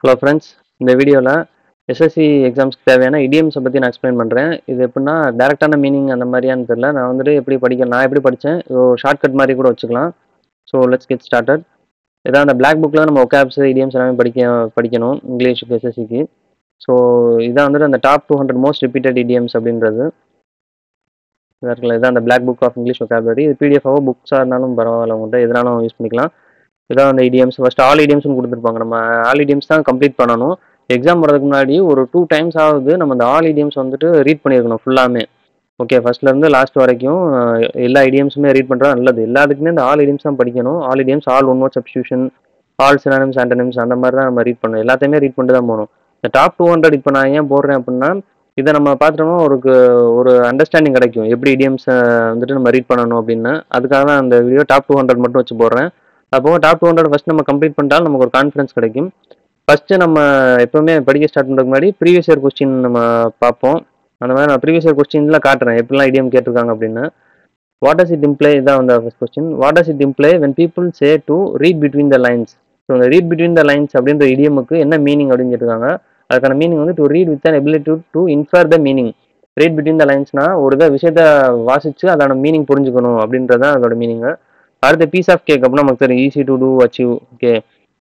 Hello friends, இந்த வீடியோவில் SSC எக்ஸாம்ஸ்க்கு தேவையான இடியம்ஸை பற்றி நான் எக்ஸ்பிளைன் பண்ணுறேன். இது எப்படின்னா டேரெக்டான மீனிங் அந்த மாதிரியான்னு தெரியல. நான் வந்துட்டு நான் எப்படி படித்தேன், ஷார்ட்கட் மாதிரி கூட வச்சுக்கலாம். So let's get started. இதான் அந்த பிளாக் புக்கில் நம்ம ஒகாப்ஸ் இடியம்ஸ் எல்லாமே படிக்கணும் இங்கிலீஷுக்கு எஸ்எஸ்சிக்கு. ஸோ இதான் வந்துட்டு அந்த டாப் 200 மோஸ்ட் ரிப்பீட்டட் இடியம்ஸ் அப்படின்றது இதாக இருக்குல்ல. இதான் அந்த black book of English vocabulary. இது பிடிஎஃபாவோ புக்ஸாக இருந்தாலும் பரவாயில்ல, உங்கள்கிட்ட எதுனாலும் யூஸ் பண்ணிக்கலாம். இதான் அந்த இடியம்ஸ். ஃபர்ஸ்ட் ஆல் இடியம்ஸ்னு கொடுத்துருப்பாங்க. நம்ம ஆல் இடியம்ஸ் தான் கம்ப்ளீட் பண்ணணும். எக்ஸாம் வரதுக்கு முன்னாடி ஒரு 2 times ஆகுது நம்ம அந்த ஆல் இடியம்ஸ் வந்துட்டு ரீட் பண்ணியிருக்கணும் ஃபுல்லாமே. ஓகே, ஃபர்ஸ்ட்லேருந்து லாஸ்ட் வரைக்கும் எல்லா இடியம்ஸுமே ரீட் பண்ணுறது நல்லது. எல்லாத்துக்குமே இந்த ஆல் இடியம்ஸ் தான் படிக்கணும். All idioms, all one word substitution, all synonyms, antonyms அந்த மாதிரி தான் நம்ம ரீட் பண்ணணும். எல்லாத்தையுமே ரீட் பண்ணிட்டு தான் போகணும். இந்த டாப் 200 இப்போ நான் ஏன் போடுறேன் அப்படின்னா, இதை நம்ம பார்த்துட்டோம்னா ஒரு அண்டர்ஸ்டாண்டிங் கிடைக்கும் எப்படி இடியம்ஸ் வந்துட்டு நம்ம ரீட் பண்ணணும் அப்படின்னு. அதுக்காக தான் அந்த வீடியோ டாப் 200 மட்டும் வச்சு போடுறேன். அப்போ டாப் 200 ஃபர்ஸ்ட் நம்ம கம்ப்ளீட் பண்ணிட்டாலும் நமக்கு ஒரு கான்ஃபிடன்ஸ் கிடைக்கும். ஃபர்ஸ்ட் நம்ம எப்பவுமே படிக்க ஸ்டார்ட் பண்ணுறதுக்கு முன்னாடி ப்ரீவியஸ் இயர் கொஸ்டின் நம்ம பார்ப்போம். அந்த மாதிரி நான் ப்ரீவியஸ் இயர் கொஸ்டின்லாம் காட்டுறேன் எப்படிலாம் இடியம் கேட்டிருக்காங்க அப்படின்னு. வாட் டஸ் இட் இம்ப்ளை, இதான் வந்து first question. What does it imply when people say to read between the lines. So இந்த ரீட் பிட்வீன் த லைன்ஸ் அப்படின்ற இடியமுக்கு என்ன மீனிங் அப்படின்னு கேட்டிருக்காங்க. அதுக்கான மீனிங் வந்து to read with an ability to infer the meaning. Read between the லைன்ஸ்னா ஒரு விஷயத்த வாசிச்சு அதோட மீனிங் புரிஞ்சுக்கணும் அப்படின்றது தான் அதோட மீனிங். அடுத்த பீஸ் ஆஃப் கேக் அப்படின்னா நமக்கு தெரியும் easy to do achieve. Okay,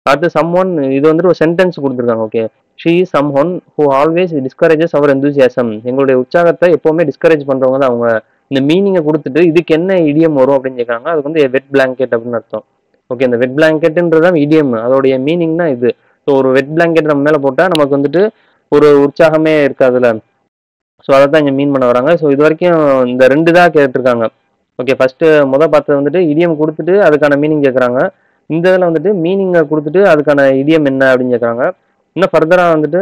அடுத்து சம் ஒன், இது வந்துட்டு ஒரு சென்டென்ஸ் கொடுத்துருக்காங்க. Okay, she is someone who always discourages our enthusiasm. எங்களுடைய உற்சாகத்தை எப்போவுமே டிஸ்கரேஜ் பண்ணுறவங்க தான் அவங்க. இந்த மீனிங்கை கொடுத்துட்டு இதுக்கு என்ன இடியம் வரும் அப்படின்னு கேட்குறாங்க. அதுக்கு வந்து வெட் பிளாங்கெட் அப்படின்னு அர்த்தம். ஓகே, இந்த வெட் பிளாங்கெட்டுன்றதான் இடியம், அதோடைய மீனிங் தான் இது. ஸோ ஒரு வெட் பிளாங்கெட் நம்ம மேலே போட்டால் நமக்கு வந்துட்டு ஒரு உற்சாகமே இருக்காதுல்ல. ஸோ அதை தான் இங்கே மீன் பண்ண வராங்க. ஸோ இது வரைக்கும் இந்த 2 தான் கேட்டிருக்காங்க. ஓகே, ஃபர்ஸ்ட்டு பார்த்தது வந்துட்டு இடியம் கொடுத்துட்டு அதுக்கான மீனிங் கேட்குறாங்க. இந்த இதில் வந்துட்டு மீனிங்கை கொடுத்துட்டு அதுக்கான இடியம் என்ன அப்படின்னு கேட்குறாங்க. இன்னும் ஃபர்தராக வந்துட்டு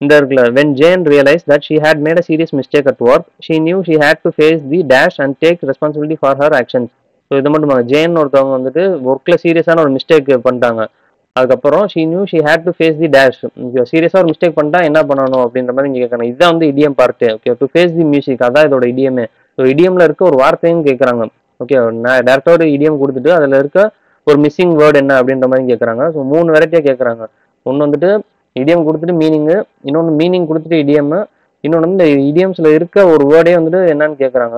இந்த இருக்குல்ல, when Jane realized that she had made a serious mistake at work, she knew she had to face the dash and take responsibility for her actions. So இது மட்டும் ஜேன் ஒருத்தவங்க வந்துட்டு ஒர்க்கில் சீரியஸான ஒரு மிஸ்டேக் பண்ணிட்டாங்க. அதுக்கப்புறம் she knew she had to face the dash. சீரியஸாக ஒரு மிஸ்டேக் பண்ணிட்டா என்ன பண்ணணும் அப்படின்ற மாதிரி இங்கே கேட்குறாங்க. இதுதான் வந்து idiom part. Okay, to face the music, அதான் இதோட இடியமே. ஸோ இடியமில் இருக்க ஒரு வார்த்தையும் கேட்குறாங்க. ஓகே, நான் டேரக்டாக ஒரு இடியம் கொடுத்துட்டு அதில் இருக்க ஒரு மிஸ்ஸிங் வேர்டு என்ன அப்படின்ற மாதிரி கேட்குறாங்க. ஸோ 3 வெரைட்டியாக கேட்குறாங்க. ஒன்று வந்துட்டு இடியம் கொடுத்துட்டு மீனிங்கு, இன்னொன்று மீனிங் கொடுத்துட்டு இடியம், இன்னொன்று வந்து இந்த இடியம்ஸில் இருக்க ஒரு வேர்டே வந்துட்டு என்னன்னு கேட்குறாங்க.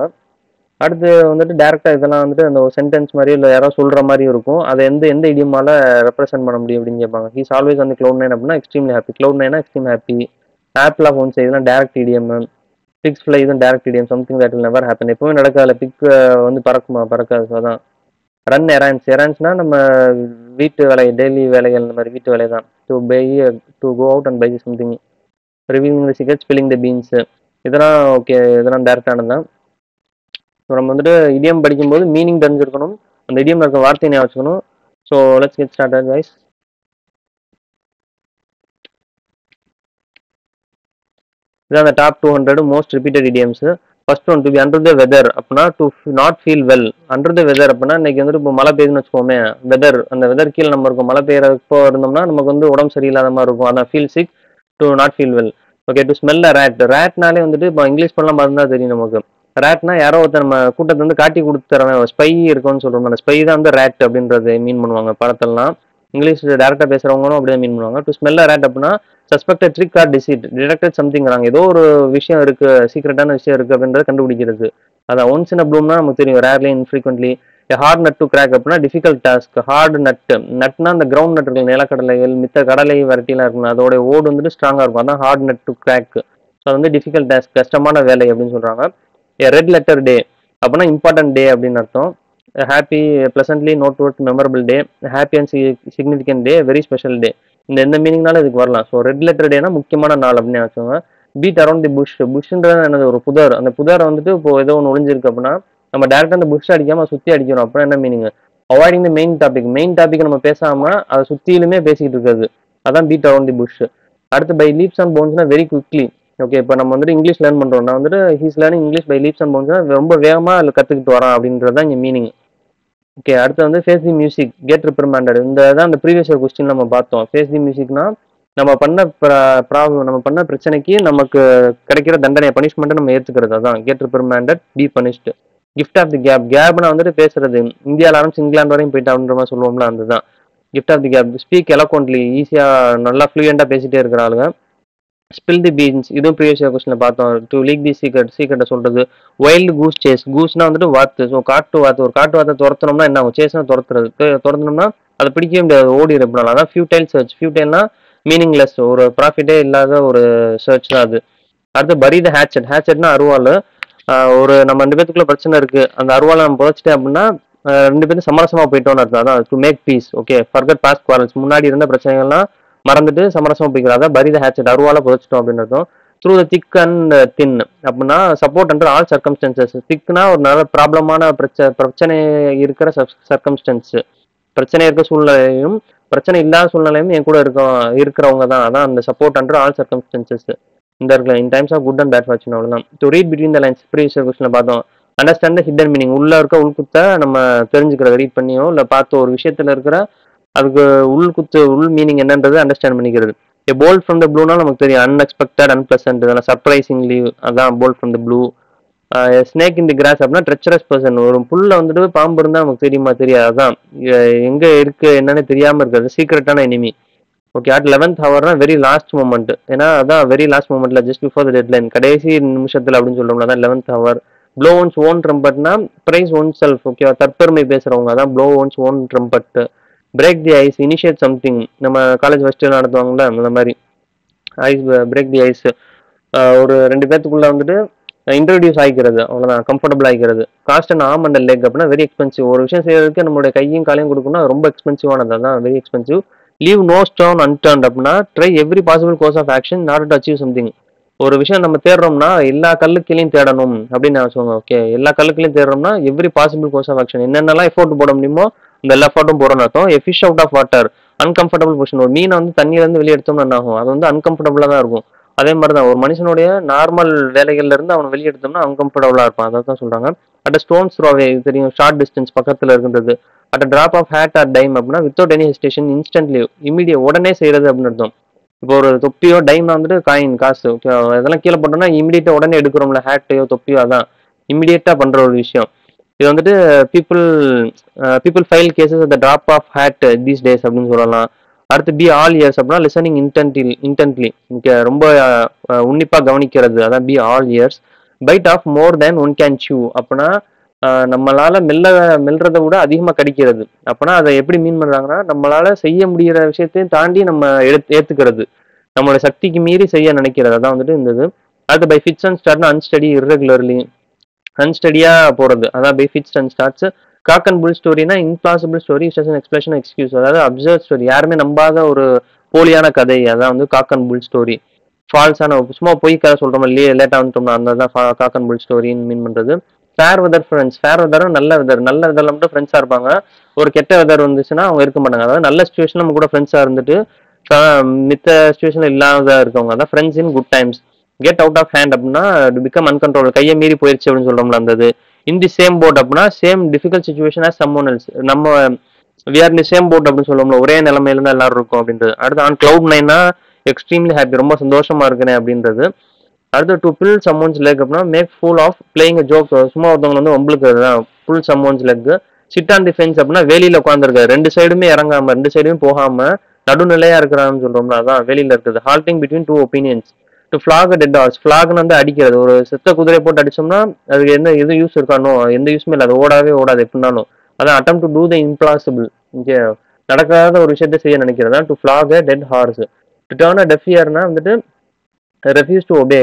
அடுத்து வந்துட்டு டேரெக்டாக இதெல்லாம் வந்துட்டு அந்த ஒரு சென்டென்ஸ் மாதிரி இல்லை யாரோ சொல்கிற மாதிரி இருக்கும். அதை எந்த இடியமால ரெப்ரசென்ட் பண்ண முடியும் அப்படின்னு கேட்பாங்க. ஹீஸ் ஆல்வேஸ் வந்து Cloud 9 அப்படின்னா extremely happy. Cloud 9 extreme happy. Apple of one's இதெல்லாம் டேரக்ட் இடியம். பிக்ஸ் ஃப்ளை இதுவும் direct idiom. Something that will never happen. எப்பவுமே நடக்காத பிக் வந்து பறக்குமா, பறக்காது. அதான் ரன் எரான்ஸ்னா நம்ம வீட்டு வேலை, டெய்லி வேலைகள், இந்த மாதிரி வீட்டு வேலை தான். To go out and buy something. Reviewing the cigarette, spilling the beans, இதெல்லாம் ஓகே, இதெல்லாம் டேரக்டானது தான். ஸோ நம்ம வந்துட்டு இடியம் படிக்கும்போது மீனிங் தெரிஞ்சிருக்கணும், அந்த இடியம் இருக்க வார்த்தையை ஞாபகம் வச்சுக்கணும். So let's get started guys. இதான் அந்த top 200 most repeated idioms. First one, to be under the weather அப்படின்னா to not feel well. Under the weather அப்படின்னா இன்னைக்கு வந்துட்டு இப்போ மழை பெய்யுதுன்னு வச்சுக்கோமே, வெதர், அந்த வெதர் கீழே நம்ம இருக்கும். மழை பெய்யறப்போ இருந்தோம்னா நமக்கு வந்து உடம்பு சரியில்லாத மாதிரி இருக்கும், அதான் feel sick, to not feel well. Okay, to smell a rat. ரேட்னாலே வந்துட்டு இப்போ இங்கிலீஷ் பண்ணலாம் பார்த்தா தெரியும் நமக்கு. ரேட்னா யாரோ ஒருத்தர் நம்ம கூட்டத்தை வந்து காட்டி கொடுத்துறவன், ஸ்பை இருக்கும்னு சொல்கிறோம். அந்த ஸ்பை தான் வந்து ரேட் அப்படின்றது மீன் பண்ணுவாங்க படத்தெல்லாம். இங்கிலீஷ் டேரக்டாக பேசுகிறவங்களும் அப்படியே மீன் பண்ணுவாங்க. டு ஸ்மெல் அ ரேட் அப்படின்னா suspected trick or deceit, detected சம்திங்கிறாங்க. ஏதோ ஒரு விஷயம் இருக்கு, சீக்ரெட்டான விஷயம் இருக்கு அப்படின்றத கண்டுபிடிக்கிறது. அதான் ஒன்ஸ் இன் அ ப்ளூம்னா நமக்கு தெரியும், rarely infrequently. Hard nut to crack அப்படின்னா டிஃபிகல்ட் டாஸ்க். ஹார்டு நட்னா அந்த கிரவுண்ட் நட் இருக்கு, நிலக்கடலைகள், மித்த கடலை வெரைட்டிலாம் இருக்குங்க, அதோட ஓடு வந்துட்டு ஸ்ட்ராங்காக இருக்கும், அதான் hard nut to crack. So அது வந்து டிஃபிகல்ட் டாஸ்க், கஷ்டமான வேலை அப்படின்னு சொல்றாங்க. ரெட் லெட்டர் டே அப்படின்னா இம்பார்ட்டன்ட் டே அப்படின்னு அர்த்தம். Happy, pleasantly note worth, memorable day, happy and significant day, very special day. எந்த மீனிங்னாலும் இதுக்கு வரலாம். ஸோ ரெட் லெட்டர் டேனா முக்கியமான நாள் அப்படின்னு வச்சுக்கோங்க. Beat around the bush. புஷ்ன்றது என்னது, ஒரு புதர். அந்த புதரை வந்துட்டு இப்போ ஏதோ ஒன்று ஒளிஞ்சிருக்கு அப்படின்னா நம்ம டேரக்டாக அந்த புஷ் அடிக்காம சுற்றி அடிக்கணும். அப்படின்னா என்ன meaning, avoiding the main topic. Main topic நம்ம பேசாம அதை சுற்றிலுமே பேசிக்கிட்டு இருக்காது, அதான் பீட் அரௌண்ட் தி புஷ். அடுத்து பை லீப்ஸ் அண்ட் பவுன்ஸ்னா வெரி குவிக்லி. ஓகே, இப்போ நம்ம வந்துட்டு இங்கிலீஷ் லேர்ன் பண்ணுறோம்னா வந்துட்டு he's learning English by leaps and பவுன்ஸ்னா ரொம்ப வேகமாக அதில் கற்றுக்கிட்டு வரான் அப்படின்றது தான் இங்கே மீனிங். ஓகே, அடுத்து வந்து ஃபேஸ் தி மியூசிக், கெட் ரிப்ரிமாண்டட். இந்த தான் அந்த ப்ரீவியஸ் இயர் கொஸ்டின் நம்ம பார்த்தோம். ஃபேஸ் தி மியூசிக்னா நம்ம பண்ண ப்ராப்ளம், நம்ம பண்ண பிரச்சனைக்கு நமக்கு கிடைக்கிற தண்டனை, பனிஷ்மெண்ட்டை நம்ம ஏற்றுக்கிறது, அதான் get reprimanded, be punished. Gift of the கேப்னா வந்துட்டு பேசுறது. இந்தியாவில் ஆரம்பிச்சு இங்கிலாந்து வரையும் போயிட்டு அப்படின்ற மாதிரி சொல்லுவோம்ல, அதுதான். Gift of the gab, speak eloquently, ஈஸியாக நல்லா ஃப்ளூயண்டாக பேசிட்டே இருக்கிற ஆளுங்க. ஸ்பில் தி பீன்ஸ், இதுவும் ப்ரீவியஸ் கொஸ்டினில் பார்த்தோம். டு லீக் தி சீக்ரெட்டை சொல்கிறது. வைல்டு கூஸ் சேஸ், கூஸ்னா வந்துட்டு வாத்து. ஸோ காட்டு வாத்து, ஒரு காட்டு வாத்தை துரத்தணும்னா என்ன ஆகும்? சேஸ்னா துரத்துறது. துரத்தணும்னா அதை பிடிக்கவே முடியாது, ஓடி இருப்பனால. அதான் ஃபியூடைல் சர்ச். ஃபியூடைல்னா மீனிங்லெஸ், ஒரு ப்ராஃபிட்டே இல்லாத ஒரு சர்ச் தான் அது. அடுத்து பரி த ஹேட்செட். ஹேட்செட்னா அருவாள். ஒரு நம்ம 2 பேத்துக்குள்ள பிரச்சனை இருக்கு, அந்த அருவாளை நம்ம புதைச்சிட்டேன் அப்படின்னா 2 பேரும் சமரசமா போயிட்டோம்னு அர்த்தம். அதான் to make peace. Okay, forget past quarrels, முன்னாடி இருந்த பிரச்சனைகள்லாம் மறந்துட்டு சமரசமா போய்க்கிறது. அதான் பரி த ஹேட்செட், அருவாளை புதைச்சிட்டோம் அப்படின்னு அர்த்தம். த்ரூ த திக் அண்ட் தின் அப்படின்னா சப்போர்ட் அண்டர் ஆல் சர்க்கம்ஸ்டன்சஸ். திக்னா ஒரு நல்ல ப்ராப்ளமான பிரச்சனை இருக்கிற சர்க்கம்ஸ்டன்ஸ், பிரச்சனை இருக்க சூழ்நிலையும் பிரச்சனை இல்லாத சூழ்நிலையும் என் கூட இருக்கிறவங்க தான். அதான் அந்த சப்போர்ட் அண்டர் ஆல் சர்க்கம்ஸ்டன்சஸ் இந்த இடத்துல in times of good and bad fortune. அவ்வளோதான். To read between the lines, previous கொஸ்டினில் பார்த்தோம். அண்டர்ஸ்டாண்ட் த ஹிடன் மீனிங், உள்ள இருக்க உள்குத்தை நம்ம தெரிஞ்சுக்கிறது, ரீட் பண்ணியோ இல்லை பார்த்து ஒரு விஷயத்துல இருக்கிற அதுக்கு உள் மீனிங் என்னன்றது அண்டர்ஸ்டாண்ட் பண்ணிக்கிறது. ஏ போல்ட் ஃப்ரம் த ப்ளூனா நமக்கு தெரியும், அன்எக்ஸ்பெக்டட், அன்பிளசன்ட், இதெல்லாம் சர்ப்ரைசிங்லி, அதான் bolt from the blue. Snake in the grass அப்படின்னா ட்ரெச்சரஸ் பர்சன், ஒரு புல்ல வந்துட்டு பாம்பு இருந்தால் நமக்கு தெரியுமா? தெரியாது. அதான் எங்க இருக்கு என்னன்னு தெரியாம இருக்கிறது, சீக்ரெட்டான எனிமி. ஓகே, அட் 11th ஹவர்னா வெரி லாஸ்ட் மூமெண்ட். ஏன்னா அதான் வெரி லாஸ்ட் மூமெண்ட்ல, ஜஸ்ட் பிஃபோர் த டெட்லைன், கடைசி நிமிஷத்துல அப்படின்னு சொல்றோம்ல, அதான் 11th hour. Blow one's own ட்ரம்பட்னா பிரைஸ் ஒன் செல்ஃப். ஓகே, தற்பெருமை பேசுறவங்க, அதான் blow one's own trumpet. Break the ice, initiate something, நம்ம காலேஜ் ஃபர்ஸ்ட் நடத்துவாங்கல்ல அந்த மாதிரி. ஐஸ் பிரேக் தி ஐஸ், ஒரு 2 பேத்துக்குள்ள வந்துட்டு இன்ட்ரோடியூஸ் ஆகிக்கிறது, அவ்வளோதான், கம்ஃபர்டபுள் ஆகிக்கிறது. Cost and arm and leg அப்படின்னா வெரி எக்ஸ்பென்சிவ். ஒரு விஷயம் செய்யறதுக்கு நம்மளுடைய கையும் காலையும் கொடுக்கணும்னா ரொம்ப எக்ஸ்பென்சிவானது, அதான் very expensive. Leave no stone unturned அப்படின்னா try every possible course of action in order to achieve something. ஒரு விஷயம் நம்ம தேடுறோம்னா எல்லா கல்லுக்கீழையும் தேடணும் அப்படின்னு நான் சொல்லுவேன். ஓகே, எல்லா கல்லுக்கீழையும் தேடுறோம்னா every possible course of action, என்னென்னலாம் எஃபோர்ட் போட முடியுமோ இந்த எல்லா எஃபோர்ட்டும் போறோம்னு அர்த்தம். A fish out of water, uncomfortable position. ஒரு மீனை வந்து தண்ணியிலேருந்து வெளியே எடுத்தோம்னா என்ன ஆகும்? அது வந்து அன்கம்ஃபர்டபுளாக தான் இருக்கும். அதே மாதிரி தான் ஒரு மனுஷனுடைய நார்மல் வேலைகள்ல இருந்து அவனை வெளியே எடுத்தோம்னா அன்கம்ஃபர்டபுளாக இருப்பான். அதை தான் சொல்றாங்க. அட் ஸ்டோன்ஸ் த்ரோவே, இது தெரியும், ஷார்ட் டிஸ்டன்ஸ், பக்கத்தில் இருக்கின்றது. At drop of hat or time அப்படின்னா without any hesitation, instantly, immediate, உடனே செய்யறது அப்படின்னு அர்த்தம். இப்போ ஒரு தொப்பியோ டைம்னா வந்துட்டு காயின், காசு, ஓகே, இதெல்லாம் கீழே போட்டோம்னா இமீடியட்டா உடனே எடுக்கிறோம்ல, ஹேட்டையோ தொப்பியோ, அதான் இமீடியட்டா பண்ற ஒரு விஷயம். இது வந்துட்டு people file cases at the drop of hat these days அப்படின்னு சொல்லலாம். அடுத்து பி ஆல் இயர்ஸ் அப்படின்னா லிசனிங் இன்டென்ட்லி, ரொம்ப உன்னிப்பா கவனிக்கிறது, அதான் be all ears. Bite off more than one can chew அப்படின்னா நம்மளால மெல்றதை விட அதிகமா கடிக்கிறது. அப்படின்னா அதை எப்படி மீன் பண்றாங்கன்னா, நம்மளால செய்ய முடிகிற விஷயத்தையும் தாண்டி நம்ம ஏத்துக்கிறது, நம்மளோட சக்திக்கு மீறி செய்ய நினைக்கிறது, அதான் வந்துட்டு இருந்தது. அடுத்து பை ஃபிட்ஸ் அண்ட் ஸ்டார்ட்னா அன்ஸ்டடி, இர்ரெகுலர்லி, அன்ஸ்டடியா போறது, அதான் by fits and starts. Cock and bull ஸ்டோரினா இம்பாசிபிள் ஸ்டோரி, எக்ஸ்பிளேஷன், எக்ஸ்கியூஸ், அதாவது அப்சர்வ் ஸ்டோரி, யாருமே நம்பாத ஒரு போலியான கதை, அதான் வந்து காக் அண்ட் புல் ஸ்டோரி. ஃபால்ஸான சும்மா போய் கதை சொல்றோம் இல்லையே, லேட்டா வந்துட்டோம்னா அந்த தான் காக் அண்ட் புல் ஸ்டோரின்னு மீன் பண்றது. ஃபேர் வெதர் ஃப்ரெண்ட்ஸ், ஃபேர் வெதரும் நல்ல வெதர்ல மட்டும் ஃப்ரெண்ட்ஸா இருப்பாங்க. ஒரு கெட்ட வெதர் வந்துச்சுன்னா அவங்க இருக்க மாட்டாங்க. அதாவது நல்ல சுச்சுவேஷன் நம்ம கூட ஃப்ரெண்ட்ஸா இருந்துட்டு மித்த சுச்சுவேஷன்ல இல்லாத இருக்கவங்க தான் friends in good times. Get out of hand அப்படின்னா பிகம் அன்கண்ட்ரோல், கையை மீறி போயிருச்சு அப்படின்னு சொல்றோம்ல அந்த. இன் தி சேம் போட் அப்படின்னா same difficult situation as someone else, நம்ம we are the same boat அப்படின்னு சொல்லுவோம்ல, ஒரே நிலைமையில தான் எல்லாரும் இருக்கும் அப்படின்றது. அடுத்து ஆன் கிளவுட் நைன்னா எக்ஸ்ட்ரீம்லி ஹாப்பி, ரொம்ப சந்தோஷமா இருக்கிறேன் அப்படின்றது. அடுத்து டு புல் சம்மோன்ஸ் லெக் அப்படின்னா make fool of playing joke, சும்மா ஒருத்தவங்க வந்து உங்களுக்கு pull someone's leg. Sit on the fence அப்படின்னா வேலியில உட்காந்துருக்காரு, 2 சைடுமே இறங்காம 2 சைடுமே போகாம நடுநிலையா இருக்கிறான்னு சொல்றோம்ல, அதான் வேலியில இருக்குது. Halting between 2 opinions. To flog dead horse, ஃபிளாக்னு வந்து அடிக்கிறது, ஒரு செத்த குதிரை போட்டு அடிச்சோம்னா அதுக்கு எது யூஸ் இருக்கானோ, எந்த யூஸ்மே இல்லை, அது ஓடாது எப்படின்னாலும். அதான் attempt to do the impossible, இங்கே நடக்காத ஒரு விஷயத்த செய்ய நினைக்கிறதா to flog dead horse. To turn a deaf இயர்னா வந்துட்டு ரெஃப்யூஸ் டு ஒபே,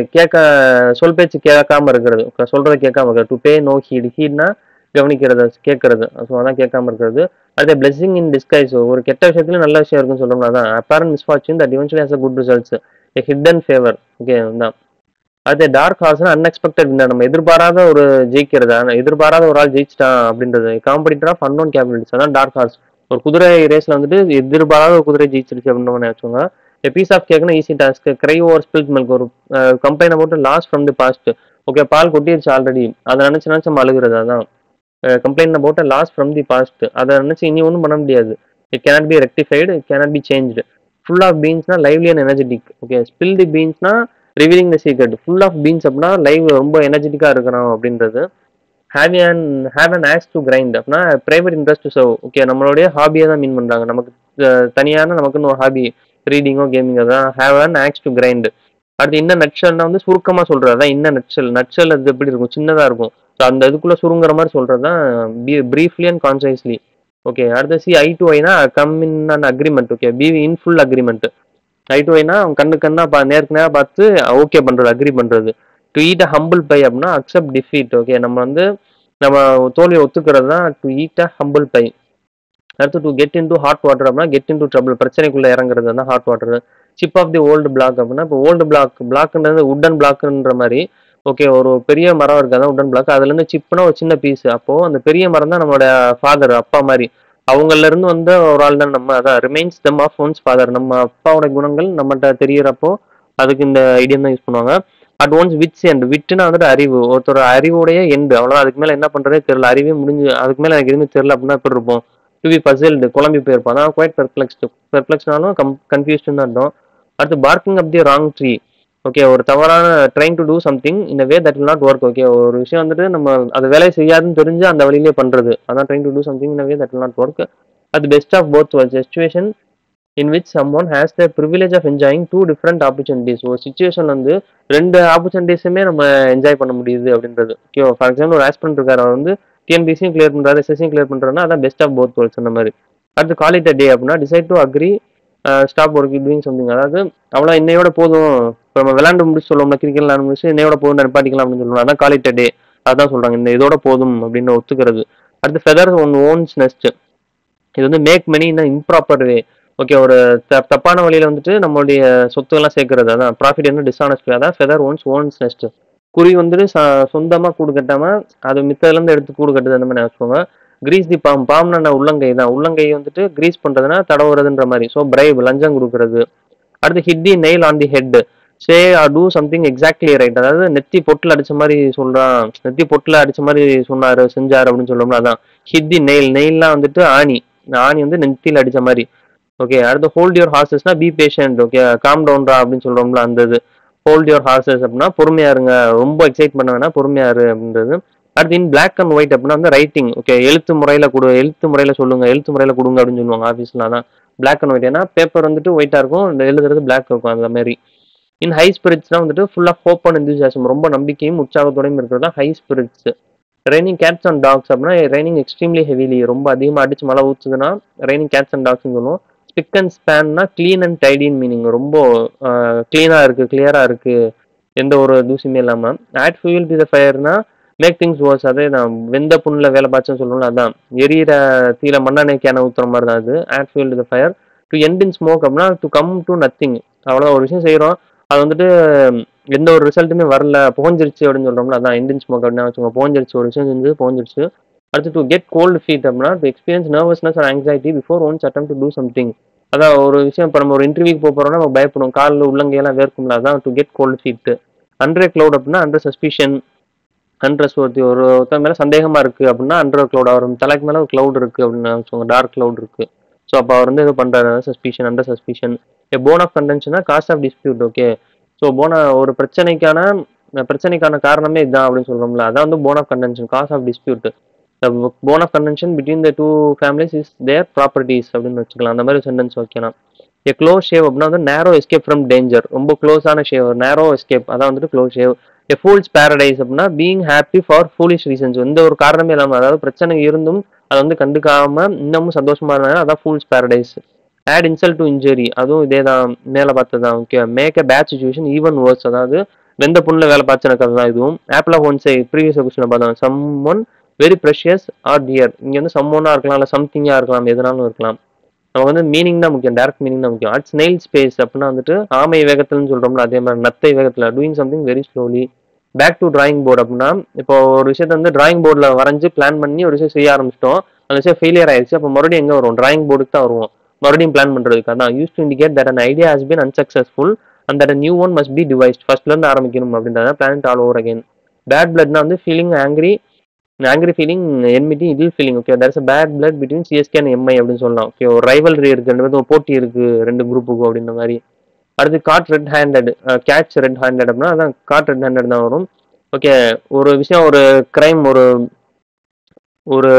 சொல் பேச்சு கேட்காம இருக்கிறது, சொல்றதை கேட்காம இருக்கிறது. டு பே நோ ஹீட், ஹீட்னா கவனிக்கிறது, கேட்கறது, ஸோ அதான் கேட்காம இருக்கிறது. அடுத்த பிளெஸிங் இன் டிஸ்கைஸ், ஒரு கெட்ட விஷயத்துல நல்ல விஷயம் இருக்குன்னு சொல்றோம்னா அதான் apparent misfortune that eventually has a good results, a hidden favour. Okay தான். அடுத்து டார்க் ஹார்ஸ்னா அன்எக்ஸ்பெக்டட் வின்னர், நம்ம எதிர்பாராத ஒரு ஜெயிக்கிறதா, எதிர்பாராத ஒரு ஆள் ஜெயிச்சிட்டான் அப்படின்றது. காம்படிட்டர் ஆஃப் அன்னோன் கேபிலிட்டிஸ், அதான் டார்க் ஹார்ஸ். ஒரு குதிரை ரேஸ்ல வந்துட்டு எதிர்பாராத ஒரு குதிரை ஜெயிச்சிருச்சு அப்படின்னு வச்சுக்கோங்க. பீஸ் ஆஃப் கேக்னா easy task. Cry over spilt milk, ஒரு கம்பெனி போட்டு lost from the past. Okay, பால் கொட்டிருச்சு ஆல்ரெடி, அதை நினைச்சு நம்ம அழுகிறது, அதான் கம்ப்ளைண்ட் போட்டு லாஸ்ட் ஃப்ரம் தி பாஸ்ட், அதை நினைச்சு இனி ஒன்றும் பண்ண முடியாது. It cannot be rectified, it cannot be changed. Full of பீன்ஸ்னா lively and energetic. Okay, spill the பீன்ஸ்னா revealing the secret. Full of beans அப்படின்னா லைவ் ரொம்ப எனர்ஜெட்டிக்கா இருக்கணும் அப்படின்றது. Have an axe to grind அப்படின்னா private interest to serve. Okay, நம்மளுடைய ஹாபியை தான் மீன் பண்றாங்க, நமக்கு தனியான நமக்குன்னு ஒரு ஹாபி ரீடிங்கோ கேமிங்கோ தான். Have an axe to grind. அடுத்து இன்ன நட்ஷல்னா வந்து சுருக்கமா சொல்றது அதான் இன்ன நட்ஷல் அது எப்படி இருக்கும், சின்னதா இருக்கும். ஸோ அந்த இதுக்குள்ள சுருங்குற மாதிரி சொல்றது தான் பிரீஃப்லி அண்ட் கான்சைஸ்லி. ஓகே, அடுத்து சி ஐ டு ஐனா come in an agreement. Okay, be in full agreement. Eye to ஐனா அவன் கண்ணா நேருக்கு நேரம் பார்த்து ஓகே பண்றது, அக்ரி பண்றது. To eat a humble pie அப்படின்னா அக்செப்ட் டிஃபீட். ஓகே, நம்ம தோல்வியை ஒத்துக்கிறது தான் to eat a humble pie. அடுத்து to get into hot water அப்படின்னா கெட் இன் டு ட்ரபிள், பிரச்சனைக்குள்ள இறங்குறது தான் hot water. Chip of the old black அப்படின்னா இப்போ ஓல்டு பிளாக்ன்றது உட்டன் பிளாக்ன்ற மாதிரி. ஓகே, ஒரு பெரிய மரம் இருக்கு, அதான் உட்டன் பிளாக். அதுல இருந்து சிப்னா ஒரு சின்ன பீஸ். அப்போ அந்த பெரிய மரம் தான் நம்மளோட ஃபாதர், அப்பா மாதிரி. அவங்கள இருந்து வந்த ஒரு ஆள் தான் நம்ம. அதான் reminds them of one's father. நம்ம அப்பாவோட குணங்கள் நம்மகிட்ட தெரியறப்போ அதுக்கு இந்த ஐடியம் தான் யூஸ் பண்ணுவாங்க. At one's wits end. விட்டுனா வந்துட்டு அறிவு, ஒருத்தர் அறிவுடைய எண்டு, அவ்வளோதான். அதுக்கு மேலே என்ன பண்றதே தெரியல, அறிவே முடிஞ்சு, அதுக்கு மேலே எனக்கு எதுவுமே தெரியல அப்படின்னா எப்படி இருப்போம்? டு பி பசில்டு, குழம்பி போயிருப்பான். அதான் குவைட் பெர்ப்ளெக்ஸ்டு. பெர்ப்ளெக்ஸ்னாலும் கன்ஃபியூஸ்டு தான் அர்த்தம். அடுத்து parking up the wrong tree. Okay, ஒரு தவறான trying to do something in way that will not work. Okay, ஒரு விஷயம் வந்துட்டு நம்ம அது வேலையை செய்யாதுன்னு தெரிஞ்சு அந்த வழியிலே பண்றது, அதான் trying to do something in way that will not work. அது best of both worlds. Situation in which someone has the privilege of enjoying two different opportunities. ஒரு சுச்சுவேஷன் வந்து ரெண்டு ஆப்பர்ச்சுனிட்டிஸுமே நம்ம என்ஜாய் பண்ண முடியுது அப்படின்றது. ஓகே, ஃபார் எக்ஸாம்பிள் ஒரு ஆஸ்பிரண்ட் இருக்காரு, அவர் வந்து டிஎன்பிசியும் கிளியர் பண்றாரு, எஸ்எஸ்சியும் கிளியர் பண்றாருன்னா அதான் பெஸ்ட் ஆஃப் போத் வேர்ல்ட்ஸ் அந்த மாதிரி. அடுத்து கால் இட் அ டே அப்படின்னா decide to agree stop work doing something. அதாவது அவ்வளோ இன்னையோட போதும், இப்போ நம்ம விளையாண்டு முடிச்சு சொல்லுவோம்னா, கிரிக்கெட் விளையாண்டு முடிச்சு இன்னையோட போதும் நிப்பாட்டிக்கலாம் அப்படின்னு சொல்லுவோம், அதான் கால் இட் அ டே. அதான் சொல்றாங்க, இந்த இதோட போதும் அப்படின்னு ஒத்துக்கிறது. அடுத்து ஃபெதர் ஒன் ஓன்ஸ் நெஸ்ட். இது வந்து make money in improper way. Okay, ஒரு தப்பான வழியில வந்துட்டு நம்மளுடைய சொத்துக்கெல்லாம் சேர்க்கறது, அதான் ப்ராஃபிட் என்ன டிஸ்ஆனஸ்ட். அதான் ஃபெதர் ஓன்ஸ் நெஸ்ட். குறி வந்துட்டு சொந்தமா கூடு கட்டாம அது மித்ததுல இருந்து எடுத்து கூடு கட்டுது அந்த மாதிரி வச்சுக்கோங்க. கிரீஸ் தி பாம்னா உள்ளங்கை தான். உள்ளங்கை வந்துட்டு கிரீஸ் பண்றதுன்னா தடவுறதுன்ற மாதிரி. ஸோ பிரைப், லஞ்சம் கொடுக்கறது. அடுத்து hit the nail on the head. Say or do something exactly right. அதாவது நெத்தி பொட்டில் அடிச்ச மாதிரி சொல்றான், நெத்தி பொட்டில் அடிச்ச மாதிரி சொன்னாரு செஞ்சாரு அப்படின்னு சொல்லணும்னா அதான் ஹிட் தி நெயில். நெயில்லாம் வந்துட்டு ஆணி, ஆணி வந்து நெத்தியில் அடிச்ச மாதிரி. ஓகே, அடுத்து ஹோல்ட் யுவர் ஹார்சஸ்னா பி பேஷண்ட். ஓகே, காம் டவுன்ரா அப்படின்னு சொல்றோம்ல அந்த இது. ஹோல்ட் யுவர் ஹார்சஸ் அப்படின்னா பொறுமையா இருங்க, ரொம்ப எக்ஸைட் பண்ண வேணா, பொறுமையா இரு அப்படின்றது. அடுத்து இன் பிளாக் அண்ட் ஒயிட் அப்படின்னா வந்து ரைட்டிங். ஓகே, எழுத்து முறையில சொல்லுங்க, எழுத்து முறையில கொடுங்க அப்படின்னு சொல்லுவாங்க ஆஃபீஸ்ல. தான் பிளாக் அண்ட் ஒயிட். ஏன்னா பேப்பர் வந்துட்டு ஒயிட்டா இருக்கும், எழுதுறது பிளாக் இருக்கும் அந்த மாதிரி. இன் ஹை ஸ்பிரிட்ஸ்னா வந்துட்டு full of hope and enthusiasm, ரொம்ப நம்பிக்கையும் உற்சாகத்தோடையும் இருக்கிறது தான் high spirits. Raining cats and dogs அப்படின்னா ரெய்னிங் எக்ஸ்ட்ரீம்லி ஹெவிலி, ரொம்ப அதிகமாக அடிச்சு மழை ஊற்றுதுன்னா ரெய்னிங் கேட்ஸ் அண்ட் டாக்ஸ்னு சொல்லுவோம். ஸ்பிக் அண்ட் ஸ்பேன்னா கிளீன் அண்ட் டைடின் மீனிங், ரொம்ப கிளீனா இருக்கு, கிளியரா இருக்கு, எந்த ஒரு தூசியுமே இல்லாம. ஆட் ஃபியூல் டு த ஃபயர்னா மேக் திங்ஸ் வர்ஸ். அதே தான் வெந்த புண்ணில் வேலை பார்த்துன்னு சொல்லணும்ல, அதான் எரியிற தீல மண்ணெண்ணெய் கேன ஊத்துற மாதிரி தான் அது. Add fuel to the fire. To end in smoke அப்படின்னா டு கம் டு நத்திங். அவ்வளோதான், ஒரு விஷயம் செய்யறோம், அது வந்துட்டு எந்த ஒரு ரிசல்ட்டுமே வரல, புகஞ்சிருச்சு அப்படின்னு சொல்றோம்ல, அதான் எண்ட் இன் ஸ்மோக் அப்படின்னு வச்சுக்கோங்க. புகஞ்சிருச்சு, ஒரு விஷயம் செஞ்சு புகஞ்சிருச்சு. அடுத்து டு கெட் கோல்டு ஃபீட் அப்படின்னா to experience nervousness and anxiety before once attempt to do something. அதான் ஒரு விஷயம், இப்போ நம்ம ஒரு இன்டர்வியூக்கு போறோம்னா நம்ம பயப்படும், காலில் உள்ளங்கையெல்லாம் வேர்க்கும்ல, அதான் to get cold feet. Under cloud அப்படின்னா அண்டர் சஸ்பிஷன், அன்ட்ரஸ்வர்த்தி, ஒருத்தர் மேல சந்தேகமா இருக்கு அப்படின்னா அண்டர் கிளவுட். அவர் தலைக்கு மேல ஒரு கிளவுட் இருக்கு அப்படின்னு வச்சுக்கோங்க, டார்க் கிளவுட் இருக்கு. ஸோ அப்போ அவர் வந்து எது பண்றாரு, suspicion, under suspicion. Bone of கண்டென்ஷனா cause of dispute. Okay, so ஒரு பிரச்சனைக்கான காரணமே இதுதான் அப்படின்னு சொல்றோம்ல, அதான் வந்து bone of contention, cause of dispute. Bone of contention between the two families is their properties அப்படின்னு வச்சுக்கலாம், அந்த மாதிரி சென்டென்ஸ் வைக்கலாம். ஏ க்ளோஸ் ஷேவ் அப்படின்னா வந்து நேரோ எஸ்கேப் ஃப்ரம் டேஞ்சர், ரொம்ப க்ளோஸான ஷேவ், நேரோ எஸ்கேப், அதான் வந்துட்டு க்ளோஸ் ஷேவ். ஏ ஃபூல்ஸ் பேரடைஸ் அப்படின்னா being happy for foolish reasons, எந்த ஒரு காரணமே இல்லாமல், அதாவது பிரச்சனை இருந்தும் அதை வந்து கண்டுக்காம இன்னமும் சந்தோஷமா இருந்தாங்க, அதான் fool's paradise. Add insult to injury, அதுவும் இதே தான், மேலே பார்த்ததான். Okay, make a bad situation even worse, அதாவது வெந்த புண்ணில் வேலை பார்த்து எனக்கு அதுதான் இதுவும். Apple of one's eye, previous question பார்த்தோம், someone very precious or dear. இங்கே வந்து சம் ஒன்னா இருக்கலாம், இல்லை சம்திங்காக இருக்கலாம், எதுனாலும் இருக்கலாம். நமக்கு வந்து மீனிங் தான் முக்கியம், டேரக்ட் மீனிங் தான் முக்கியம். அட் ஸ்னெயில் ஸ்பேஸ் அப்படின்னா வந்துட்டு ஆமை வேகத்துலன்னு சொல்றோம்ல, அதே மாதிரி நத்தை வேகத்தில், doing something very slowly. Back to drawing board அப்படின்னா இப்போ ஒரு விஷயத்த வந்து டிராயிங் போர்டில் வரைஞ்சு பிளான் பண்ணி ஒரு விஷயம் செய்ய ஆரம்பிச்சிட்டோம், அந்த விஷயம் ஃபெயிலியர் ஆயிடுச்சு, அப்போ மறுபடியும் எங்கே வரும், டிராயிங் போர்டுக்கு தான் வருவோம், மறுபடியும் பிளான் பண்ணுறதுக்கு. அதான் use to indicate that an idea has been unsuccessful and that new one must be devised, ஃபர்ஸ்ட்லேருந்து ஆரம்பிக்கணும் அப்படின்றத plan all over again. Bad பிளட்னா வந்து feeling angry feeling, enmity, ill feeling. Okay, there is a bad blood between CSK and MI அப்படின்னு சொல்லலாம். Okay, ஒரு rivalry இருக்கு, ரெண்டு பேரும் போட்டி இருக்கு ரெண்டு குரூப்புக்கும் அப்படின்ற மாதிரி. அடுத்து caught red handed, catch red handed அப்படின்னா அதான் காட் ரெட் ஹேண்டட் தான் வரும். ஓகே, ஒரு விஷயம், ஒரு கிரைம், ஒரு ஒரு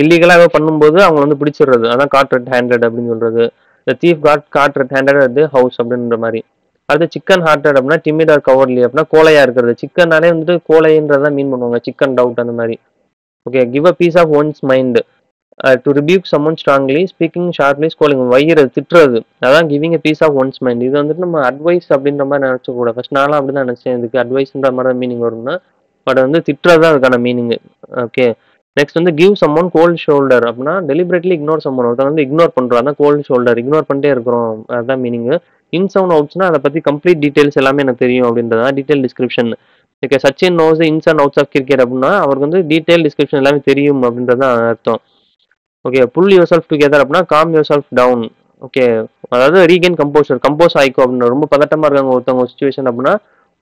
இல்லீகலா ஏதோ பண்ணும்போது அவங்க வந்து பிடிச்சிடுறது, அதான் காட் ரெட் ஹேண்டட் அப்படின்னு சொல்றது. The thief caught red handed at the house அப்படின்ற மாதிரி. அடுத்து சிக்கன் ஹார்ட்டட் அப்படின்னா டிமிட் ஆர் கவர்லி அப்படின்னா கோழையா இருக்கிறது. சிக்கன்னாலே வந்துட்டு கோழைன்றதான் மீன் பண்ணுவாங்க, சிக்கன் டவுட் அந்த மாதிரி. Okay, give a piece of one's mind to rebuke someone strongly speaking sharply scolding வைகிறது திட்டுறது, அதான் giving a piece of one's mind. இது வந்துட்டு நம்ம அட்வைஸ் அப்படின்ற மாதிரி நினைச்ச கூட ஃபர்ஸ்ட் நானும் அப்படிதான் நினைச்சேன், இதுக்கு அட்வைஸ்ன்ற மாதிரி மீனிங் வரும்னா, பட் வந்து திட்டுறது தான் அதுக்கான மீனிங். ஓகே, நெக்ஸ்ட் வந்து கிவ் சம்மன் கோல்ட் ஷோல்டர் அப்படின்னா டெலிபரேட்லி இக்னோர் சம்மன், ஒருத்தர் வந்து இக்னோர் பண்றோம், அதான் கோல்ட் ஷோல்டர், இக்னோர் பண்ணிட்டே இருக்கிறோம், அதுதான் மீனிங். இன்ஸ் அண்ட் அவுட்ஸ்னா அதை பத்தி கம்ப்ளீட் டீடைல்ஸ் எல்லாமே எனக்கு தெரியும் அப்படின்றதா detail description. Okay, Sachin knows ins and outs of cricket அப்படின்னா அவருக்கு வந்து டீடைல் டிஸ்கிரிப்ஷன் எல்லாமே தெரியும் அப்படின்றதான் அர்த்தம். Okay, pull yourself together அப்படின்னா calm yourself down. Okay, அதாவது ரீகெயின் கம்போசர், கம்போஸ் ஆயிக்கும் அப்படின்னு, ரொம்ப பதட்டமா இருக்காங்க ஒருத்தவங்க சுச்சுவேஷன் அப்படின்னா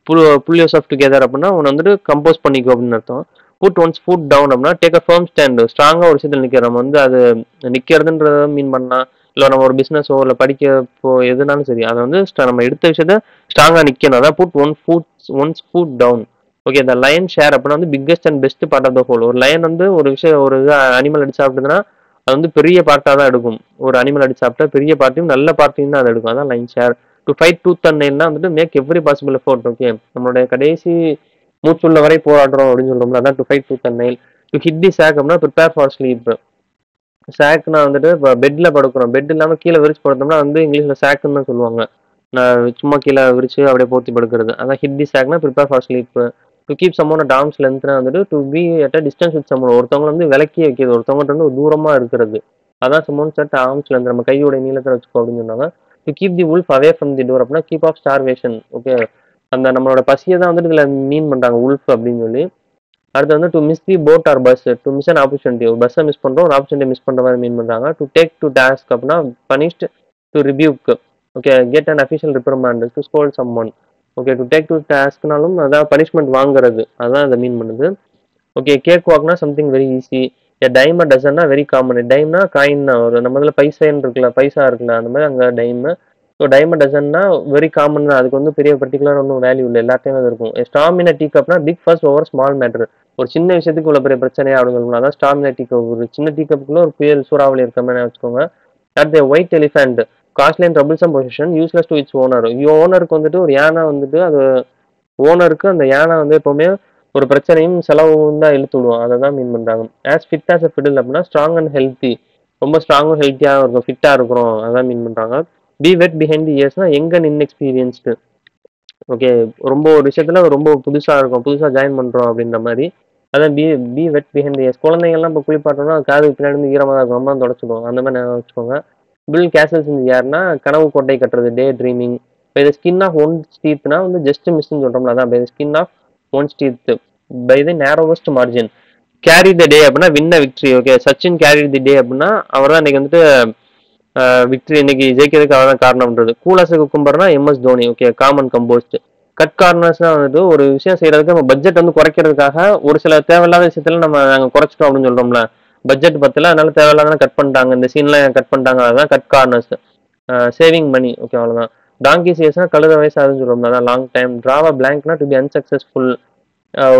புல் யுவர் செல்ஃப் டுகெதர் அப்படின்னா உன்னை வந்துட்டு கம்போஸ் பண்ணிக்கோ அப்படின்னு அர்த்தம். புட் ஒன்ஸ் ஃபுட் டவுன் அப்படின்னா டேக் அ ஃபர்ம் ஸ்டாண்ட், ஸ்ட்ராங்கா ஒரு விஷயத்தில் நிற்கிற, நம்ம வந்து அது நிற்கிறதுன்றத மீன் பண்ணா, இல்லை நம்ம ஒரு பிஸ்னஸோ இல்லை படிக்கப்போ எதுனாலும் சரி, அதை வந்து நம்ம எடுத்த விஷயத்த ஸ்ட்ராங்கா நிற்கணும், அதான் put one's foot down. Okay, இந்த லயன் ஷேர் அப்படின்னா வந்து biggest and best part of the whole. ஒரு லயன் வந்து ஒரு விஷயம், ஒரு இது அனிமல் அடிச்சு சாப்பிட்டுதுன்னா அது வந்து பெரிய பார்ட்டாக தான் எடுக்கும். ஒரு அனிமல் அடிச்சு சாப்பிட்டா பெரிய பார்ட்டையும் நல்ல பார்ட்டையும் தான் அது எடுக்கும், அதான் line share. To fight tooth and நெயில்னா வந்துட்டு make every possible effort. Okay, நம்மளுடைய கடைசி மூச்சுள்ள வரை போராடுறோம் அப்படின்னு சொல்றோம்ல, அதான் to fight tooth and nail. To hit the sack அப்படின்னா ப்ரிப்பேர் ஃபார் ஸ்லீப். சாக்னா வந்துட்டு இப்போ பெட்ல படுக்கிறோம், பெட் இல்லாமல் கீழே விரிச்சு படுத்தோம்னா வந்து இங்கிலீஷ்ல சாக்குன்னு தான் சொல்லுவாங்க. நான் சும்மா கீழே விரிச்சு அப்படியே போத்தி படுக்கிறது, அதான் ஹிட் தி சாக்னா prepare for sleep. To keep someone at arms லென்த்னா வந்துட்டு to be at a distance with someone, ஒருத்தவங்க வந்து விலக்கி வைக்கிறது, ஒருத்தவங்க வந்து தூரமா இருக்கிறது, அதான் சம்மோன் செட் ஆர்ம்ஸ் லென்த், நம்ம கையோட நீளத்தை வச்சுக்கோ அப்படின்னு சொன்னாங்க. To keep the wolf away from the door அப்படின்னா கீப் ஆஃப் ஸ்டார்வேஷன். ஓகே, அந்த நம்மளோட பசியை தான் வந்துட்டு இதுல மீன் பண்றாங்க உல்ஃப் அப்படின்னு சொல்லி. அடுத்து வந்து to miss the boat or bus, to miss an opportunity, ஒரு பஸ்ஸை மிஸ் பண்றோம், ஒரு ஆப்பர்ச்சுனிட்டி மிஸ் பண்ற மாதிரி மீன் பண்றாங்க. டு டேக் டு டாஸ்க் அப்படின்னா punished, to rebuke. Okay, get an official reprimand, to scold someone. Okay, to take to டாஸ்க்னாலும் அதான் பனிஷ்மெண்ட் வாங்குறது, அதான் அதை மீன் பண்ணுது. ஓகே, கேக் வாக்னா சம்திங் வெரி ஈஸி. டைம் டசன்னா வெரி காமன், டைம்னா காயின்னா ஒரு நம்ம இதில் பைசைன்னு இருக்குல்ல, பைசா இருக்குல்ல, அந்த மாதிரி அங்கே டைம். ஸோ டைம் டசன்னா வெரி காமன் தான், அதுக்கு வந்து பெரிய பர்டிகுலர் ஒன்றும் வேல்யூ இல்லை, எல்லாத்தையும் அது இருக்கும். ஸ்டாமினா டீ கப்னா big fuss over small matter, ஒரு சின்ன விஷயத்துக்கு இவ்வளோ பெரிய பிரச்சனையா அப்படின்னு சொல்லணும், அதான் ஸ்டாமினா டீ கப். ஒரு சின்ன டீ கப்புக்குள்ள ஒரு புயல் சூறாவளி இருக்க மாதிரி வச்சுக்கோங்க. At the white elephant, costly and troublesome position, useless to it's owner. ஓனருக்கு வந்துட்டு ஒரு யானை வந்துட்டு அது ஓனருக்கு அந்த யானை வந்து எப்பவுமே ஒரு பிரச்சனையும் செலவும் தான் இழுத்து விடுவோம், அதை தான் மீன் பண்றாங்க. ஆஸ் ஃபிட் ஆஸ் அ ஃபிடில் அப்படின்னா ஸ்ட்ராங் அண்ட் ஹெல்த்தி, ரொம்ப ஸ்ட்ராங்கும் ஹெல்த்தியாக இருக்கும், ஃபிட்டாக இருக்கிறோம், அதான் மீன் பண்றாங்க. பி வெட் பிஹைண்ட் தி இயர்ஸ்னா யங் அண்ட் இன்எக்ஸ்பீரியன்ஸ்டு. ஓகே, ரொம்ப ஒரு விஷயத்துல ரொம்ப புதுசா இருக்கும், புதுசா ஜாயின் பண்றோம் அப்படின்ற மாதிரி, அதான் be wet behind the ears. குழந்தைங்கள்லாம் இப்போ குளிப்பாட்டோம்னா காது பின்னாடி இருந்து ஈரமாக தான் இருக்கும், நம்ம தான் தொடச்சிடுவோம், அந்த மாதிரி ஞாபகம் வச்சுக்கோங்க. பில் கேசல்ஸ் இந்த யாருன்னா கனவு கோட்டை கட்டுறது, day dreaming. By the skin of one டீத்னா வந்து ஜஸ்ட் மிஸ்ன்னு சொல்றோம்ல, அதான் by the skin of one teeth, by the narrowest margin. Carry the day அப்படின்னா win a victory. Okay, Sachin carry the day அப்படின்னா அவர் தான் இன்னைக்கு வந்துட்டு விக்டரி, இன்னைக்கு ஜெயிக்கிறதுக்கு அவர் தான் காரணம்ன்றது. கூலாச குக்கும்பர்னா MS Dhoni. Okay, calm and composed. Cut கார்னர்ஸ்னா வந்துட்டு ஒரு விஷயம் செய்யறதுக்கு நம்ம பட்ஜெட் வந்து குறைக்கிறதுக்காக ஒரு சில தேவையில்லாத விஷயத்துல நாங்கள் குறைச்சிட்டோம் அப்படின்னு சொல்றோம்ல, பட்ஜெட் பத்தல அதனால தேவையில்லாத கட் பண்ணிட்டாங்க, இந்த சீன்லாம் கட் பண்ணிட்டாங்க, அதான் cut corners. Saving money. Okay, அவ்வளோதான். டாங்கி சீஸ்னா கழுத வயசாகுதுன்னு சொல்றோம்ல, அதான் லாங் டைம். டிராவா பிளாங்க்னா டு பி அன்சக்சஸ்ஃபுல்.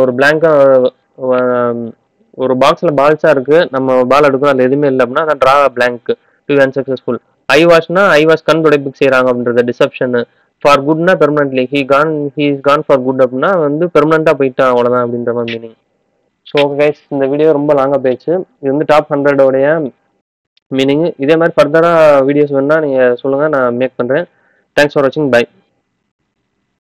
ஒரு பிளாங்கா ஒரு பாக்ஸ்ல பால்ஸா இருக்கு, நம்ம பால் எடுக்கணும், அதுல எதுவுமே இல்லை அப்படின்னா அதான் draw a blank, to be unsuccessful. Eye வாஷ்னா ஐ வாஷ் கண் துடைப்புக்கு செய்யறாங்க அப்படின்றது டிசப்ஷன். ஃபார் குட்னா permanently, he is gone for good அப்படின்னா வந்து பெர்மனண்டா போயிட்டான் அவ்வளவுதான் அப்படின்ற மாதிரி மீனிங். ஸோ கைஸ், இந்த வீடியோ ரொம்ப லாங்கா போயிடுச்சு. இது வந்து டாப் 100 மீனிங். இதே மாதிரி ஃபர்தரா வீடியோஸ் வேணா நீங்க சொல்லுங்க, நான் மேக் பண்றேன். தேங்க்ஸ் ஃபார் வாட்சிங், பை.